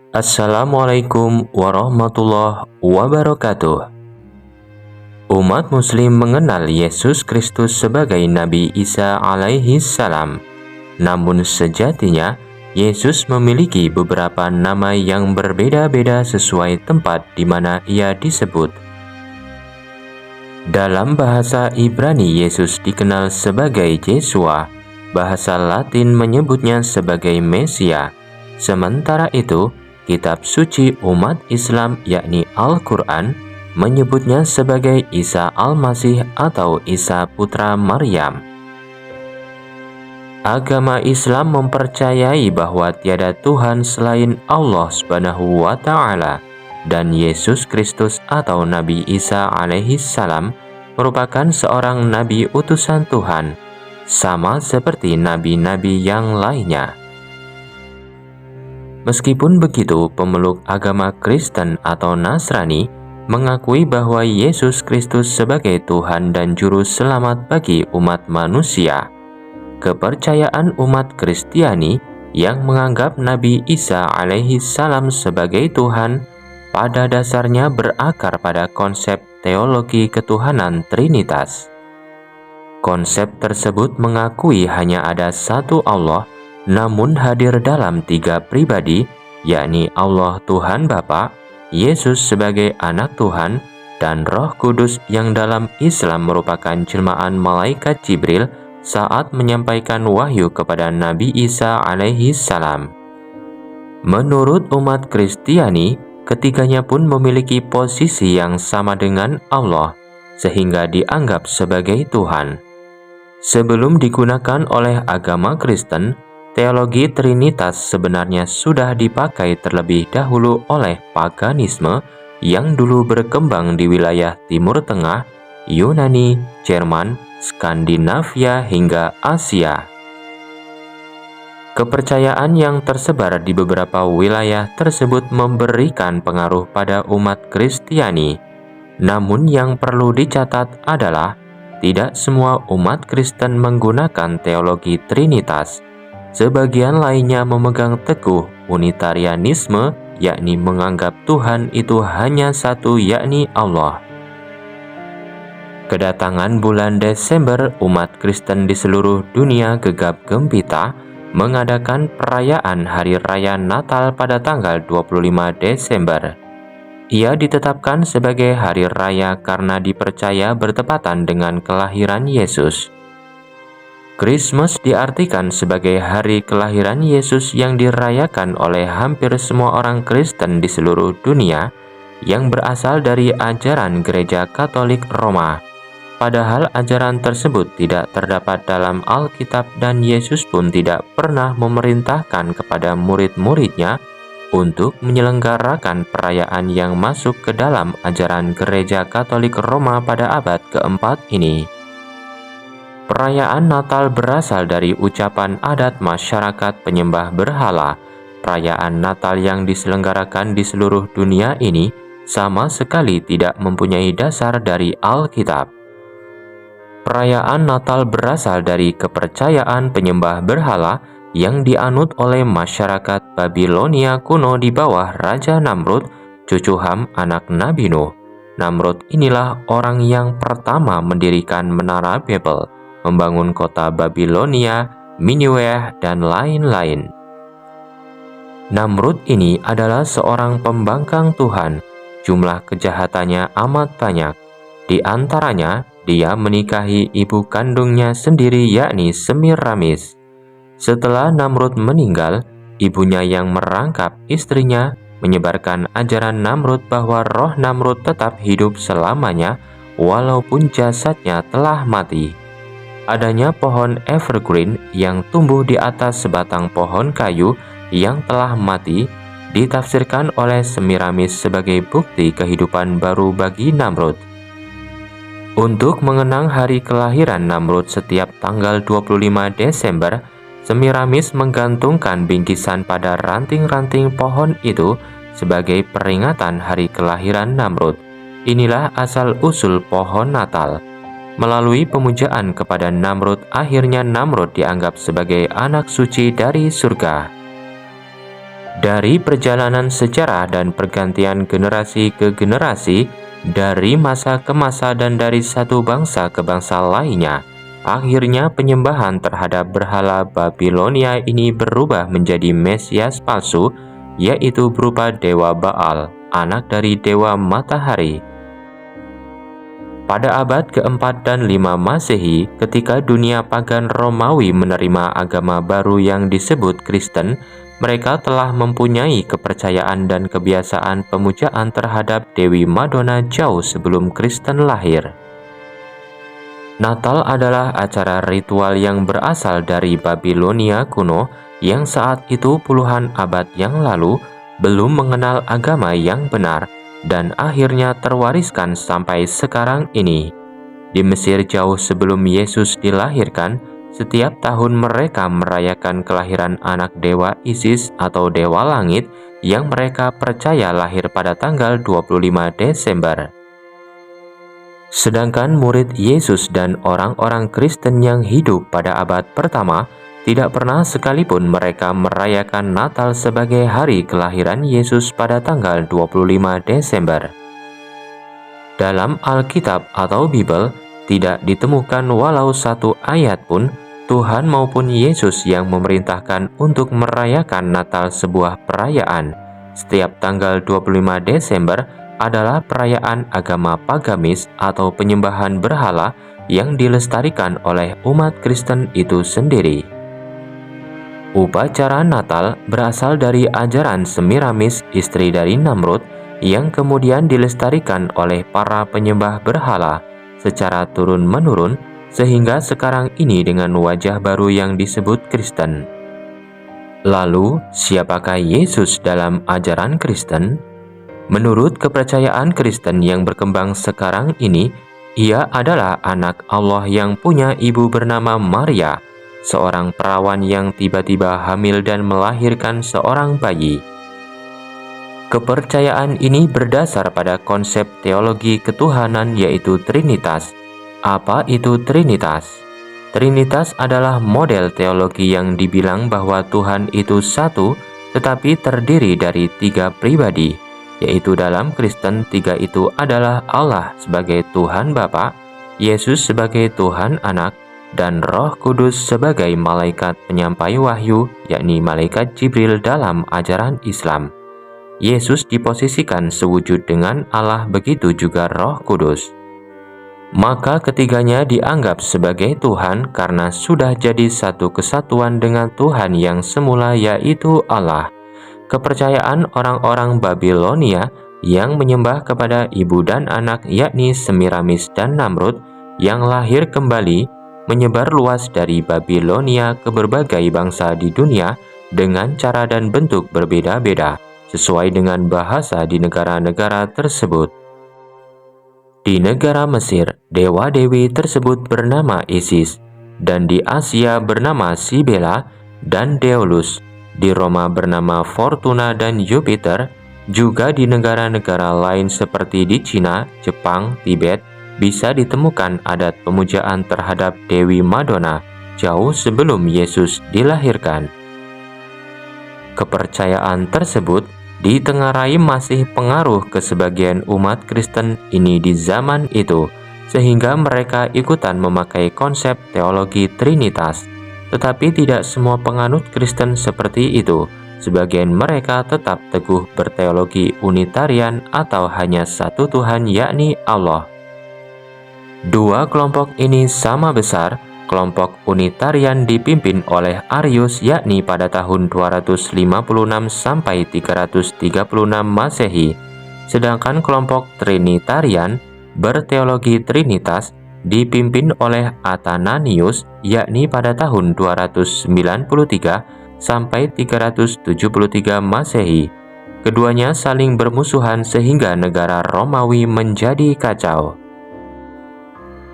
Assalamualaikum warahmatullahi wabarakatuh. Umat Muslim mengenal Yesus Kristus sebagai Nabi Isa alaihi salam. Namun sejatinya, Yesus memiliki beberapa nama yang berbeda-beda sesuai tempat di mana ia disebut. Dalam bahasa Ibrani, Yesus dikenal sebagai Yeshua. Bahasa Latin menyebutnya sebagai Mesia. Sementara itu, kitab suci umat Islam yakni Al-Quran menyebutnya sebagai Isa Al-Masih atau Isa Putra Maryam. Agama Islam mempercayai bahwa tiada Tuhan selain Allah Subhanahu wa Ta'ala, dan Yesus Kristus atau Nabi Isa alaihi salam merupakan seorang nabi utusan Tuhan, sama seperti nabi-nabi yang lainnya. Meskipun begitu, pemeluk agama Kristen atau Nasrani mengakui bahwa Yesus Kristus sebagai Tuhan dan Juru Selamat bagi umat manusia. Kepercayaan umat Kristiani yang menganggap Nabi Isa alaihi salam sebagai Tuhan pada dasarnya berakar pada konsep teologi ketuhanan Trinitas. Konsep tersebut mengakui hanya ada satu Allah, namun hadir dalam tiga pribadi, yakni Allah Tuhan Bapa, Yesus sebagai anak Tuhan, dan Roh Kudus yang dalam Islam merupakan jelmaan malaikat Jibril saat menyampaikan wahyu kepada Nabi Isa alaihi salam. Menurut umat Kristiani, ketiganya pun memiliki posisi yang sama dengan Allah, sehingga dianggap sebagai Tuhan. Sebelum digunakan oleh agama Kristen, teologi Trinitas sebenarnya sudah dipakai terlebih dahulu oleh paganisme yang dulu berkembang di wilayah Timur Tengah, Yunani, Jerman, Skandinavia hingga Asia. Kepercayaan yang tersebar di beberapa wilayah tersebut memberikan pengaruh pada umat Kristiani. Namun yang perlu dicatat adalah tidak semua umat Kristen menggunakan teologi Trinitas. Sebagian lainnya memegang teguh Unitarianisme, yakni menganggap Tuhan itu hanya satu, yakni Allah. Kedatangan bulan Desember, umat Kristen di seluruh dunia gegap gempita mengadakan perayaan Hari Raya Natal pada tanggal 25 Desember. Ia ditetapkan sebagai hari raya karena dipercaya bertepatan dengan kelahiran Yesus. Christmas diartikan sebagai hari kelahiran Yesus yang dirayakan oleh hampir semua orang Kristen di seluruh dunia yang berasal dari ajaran Gereja Katolik Roma. Padahal ajaran tersebut tidak terdapat dalam Alkitab dan Yesus pun tidak pernah memerintahkan kepada murid-muridnya untuk menyelenggarakan perayaan yang masuk ke dalam ajaran Gereja Katolik Roma pada abad keempat ini. Perayaan Natal berasal dari ucapan adat masyarakat penyembah berhala. Perayaan Natal yang diselenggarakan di seluruh dunia ini sama sekali tidak mempunyai dasar dari Alkitab. Perayaan Natal berasal dari kepercayaan penyembah berhala yang dianut oleh masyarakat Babilonia kuno di bawah Raja Namrud, cucu Ham anak Nabi Nuh. Namrud inilah orang yang pertama mendirikan menara Babel, membangun kota Babilonia, Niniweh, dan lain-lain. Namrud ini adalah seorang pembangkang Tuhan. Jumlah kejahatannya amat banyak. Di antaranya, dia menikahi ibu kandungnya sendiri yakni Semiramis. Setelah Namrud meninggal, ibunya yang merangkap istrinya menyebarkan ajaran Namrud bahwa roh Namrud tetap hidup selamanya walaupun jasadnya telah mati. Adanya pohon evergreen yang tumbuh di atas sebatang pohon kayu yang telah mati ditafsirkan oleh Semiramis sebagai bukti kehidupan baru bagi Namrud. Untuk mengenang hari kelahiran Namrud setiap tanggal 25 Desember, Semiramis menggantungkan bingkisan pada ranting-ranting pohon itu sebagai peringatan hari kelahiran Namrud. Inilah asal-usul pohon Natal. Melalui pemujaan kepada Namrud, akhirnya Namrud dianggap sebagai anak suci dari surga. Dari perjalanan sejarah dan pergantian generasi ke generasi, dari masa ke masa dan dari satu bangsa ke bangsa lainnya, akhirnya penyembahan terhadap berhala Babilonia ini berubah menjadi Mesias palsu, yaitu berupa Dewa Baal, anak dari Dewa Matahari. Pada abad keempat dan lima Masehi, ketika dunia pagan Romawi menerima agama baru yang disebut Kristen, mereka telah mempunyai kepercayaan dan kebiasaan pemujaan terhadap Dewi Madonna jauh sebelum Kristen lahir. Natal adalah acara ritual yang berasal dari Babilonia kuno yang saat itu puluhan abad yang lalu belum mengenal agama yang benar dan akhirnya terwariskan sampai sekarang ini. Di Mesir jauh sebelum Yesus dilahirkan, setiap tahun mereka merayakan kelahiran anak dewa Isis atau dewa langit yang mereka percaya lahir pada tanggal 25 Desember. Sedangkan murid Yesus dan orang-orang Kristen yang hidup pada abad pertama tidak pernah sekalipun mereka merayakan Natal sebagai hari kelahiran Yesus pada tanggal 25 Desember. Dalam Alkitab atau Bible, tidak ditemukan walau satu ayat pun Tuhan maupun Yesus yang memerintahkan untuk merayakan Natal sebuah perayaan. Setiap tanggal 25 Desember adalah perayaan agama pagamis atau penyembahan berhala yang dilestarikan oleh umat Kristen itu sendiri. Upacara Natal berasal dari ajaran Semiramis, istri dari Namrud, yang kemudian dilestarikan oleh para penyembah berhala secara turun-menurun sehingga sekarang ini dengan wajah baru yang disebut Kristen. Lalu, siapakah Yesus dalam ajaran Kristen? Menurut kepercayaan Kristen yang berkembang sekarang ini, Ia adalah anak Allah yang punya ibu bernama Maria, seorang perawan yang tiba-tiba hamil dan melahirkan seorang bayi. Kepercayaan ini berdasar pada konsep teologi ketuhanan yaitu Trinitas. Apa itu Trinitas? Trinitas adalah model teologi yang dibilang bahwa Tuhan itu satu, tetapi terdiri dari tiga pribadi, yaitu dalam Kristen tiga itu adalah Allah sebagai Tuhan Bapa, Yesus sebagai Tuhan Anak, dan Roh Kudus sebagai malaikat penyampai wahyu, yakni malaikat Jibril dalam ajaran Islam. Yesus diposisikan sewujud dengan Allah, begitu juga Roh Kudus. Maka ketiganya dianggap sebagai Tuhan karena sudah jadi satu kesatuan dengan Tuhan yang semula, yaitu Allah. Kepercayaan orang-orang Babilonia yang menyembah kepada ibu dan anak, yakni Semiramis dan Namrud, yang lahir kembali menyebar luas dari Babilonia ke berbagai bangsa di dunia dengan cara dan bentuk berbeda-beda, sesuai dengan bahasa di negara-negara tersebut. Di negara Mesir, dewa-dewi tersebut bernama Isis, dan di Asia bernama Sibela dan Deolus, di Roma bernama Fortuna dan Jupiter, juga di negara-negara lain seperti di Cina, Jepang, Tibet, bisa ditemukan adat pemujaan terhadap Dewi Madonna jauh sebelum Yesus dilahirkan. Kepercayaan tersebut ditengarai masih pengaruh ke sebagian umat Kristen ini di zaman itu, sehingga mereka ikutan memakai konsep teologi Trinitas. Tetapi tidak semua penganut Kristen seperti itu. Sebagian mereka tetap teguh berteologi Unitarian atau hanya satu Tuhan, yakni Allah. Dua kelompok ini sama besar. Kelompok Unitarian dipimpin oleh Arius, yakni pada tahun 256 sampai 336 Masehi. Sedangkan kelompok Trinitarian berteologi Trinitas dipimpin oleh Athanasius, yakni pada tahun 293 sampai 373 Masehi. Keduanya saling bermusuhan sehingga negara Romawi menjadi kacau.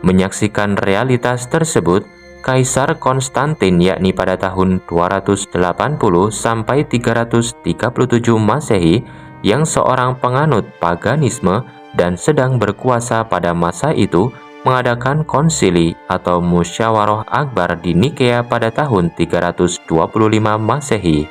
Menyaksikan realitas tersebut, Kaisar Konstantin, yakni pada tahun 280 sampai 337 Masehi, yang seorang penganut paganisme dan sedang berkuasa pada masa itu, mengadakan konsili atau musyawarah akbar di Nikea pada tahun 325 Masehi.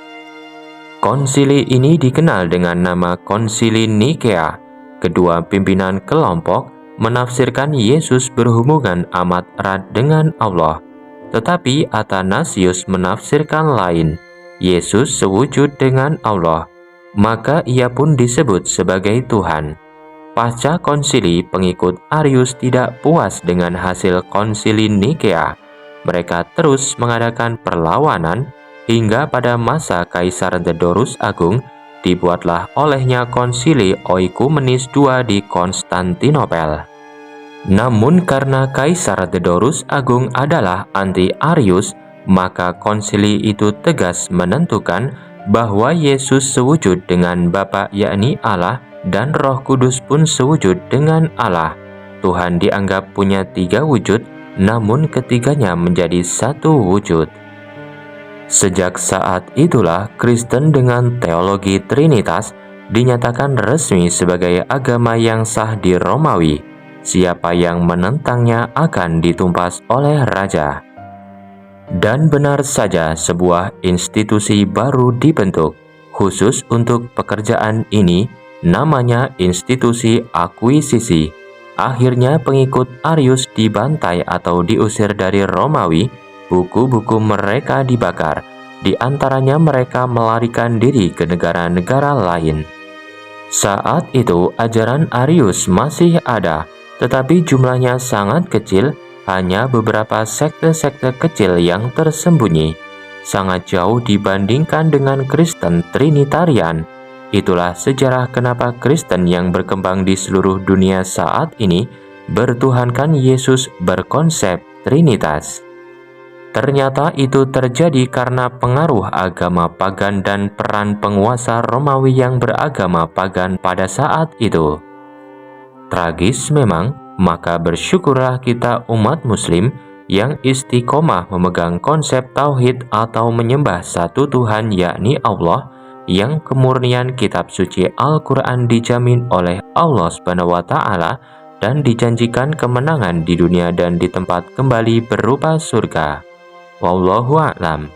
Konsili ini dikenal dengan nama Konsili Nikea. Kedua pimpinan kelompok menafsirkan Yesus berhubungan amat erat dengan Allah. Tetapi Athanasius menafsirkan lain, Yesus sewujud dengan Allah, maka ia pun disebut sebagai Tuhan. Pasca konsili, pengikut Arius tidak puas dengan hasil konsili Nikea. Mereka terus mengadakan perlawanan hingga pada masa Kaisar Theodorus Agung dibuatlah olehnya konsili Oikumenis II di Konstantinopel. Namun karena Kaisar Theodorus Agung adalah anti-Arius, maka konsili itu tegas menentukan bahwa Yesus sewujud dengan Bapa yakni Allah dan Roh Kudus pun sewujud dengan Allah. Tuhan dianggap punya 3 wujud, namun ketiganya menjadi satu wujud. Sejak saat itulah Kristen dengan teologi Trinitas dinyatakan resmi sebagai agama yang sah di Romawi. Siapa yang menentangnya akan ditumpas oleh raja. Dan benar saja sebuah institusi baru dibentuk khusus untuk pekerjaan ini, namanya Institusi Akuisisi. Akhirnya pengikut Arius dibantai atau diusir dari Romawi, buku-buku mereka dibakar, di antaranya mereka melarikan diri ke negara-negara lain. Saat itu ajaran Arius masih ada, tetapi jumlahnya sangat kecil, hanya beberapa sekte-sekte kecil yang tersembunyi, sangat jauh dibandingkan dengan Kristen Trinitarian. Itulah sejarah kenapa Kristen yang berkembang di seluruh dunia saat ini bertuhankan Yesus berkonsep Trinitas. Ternyata itu terjadi karena pengaruh agama pagan dan peran penguasa Romawi yang beragama pagan pada saat itu. Tragis memang, maka bersyukurlah kita umat muslim yang istiqomah memegang konsep tauhid atau menyembah satu Tuhan yakni Allah, yang kemurnian kitab suci Al-Quran dijamin oleh Allah SWT dan dijanjikan kemenangan di dunia dan di tempat kembali berupa surga. Wallahu a'lam.